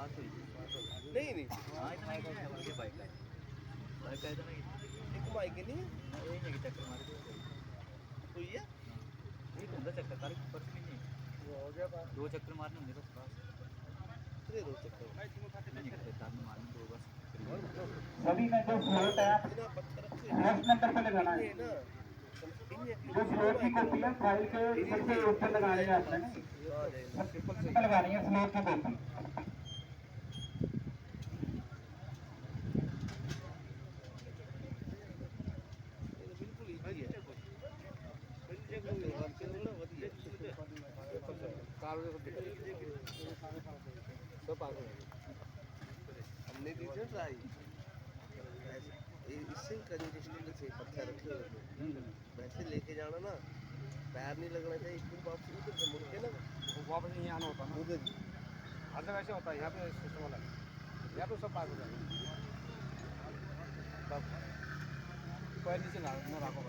बात हुई नहीं नहीं हाँ इतना ही क्या बाइक का इतना ही एक माइक नहीं यही है कि चक्कर मार के हुई है एक होता चक्कर तारीख पर भी नहीं हो गया बात 2 चक्कर मारने होंगे बस पास कितने दो चक्कर नहीं करते तार में मारने 2 बस सभी में जो फ्लोट है आप बिना पत्थर रखे फर्स्ट नंबर पे लगाना है। ये ना इन्हें जो फ्लोट की कॉपी है फाइल के सबसे ऊपर लगानी है आपने नहीं सबसे ऊपर लगानी है फ्लोट की कॉपी। बिल्कुल इजी है सब आगे हमने दी थी ट्राई इससे कंजेस्टेड से पत्थर रखे हुए थे वैसे लेके जाना ना पैर नहीं लगना चाहिए फिर वापस उधर से मुड़ के ना वापस नहीं आना होता ना उधर हर जगह ऐसे होता है यहाँ पे सिस्टम वाला यहाँ पे सब पास हो जाएगा पैर नीचे ना रखो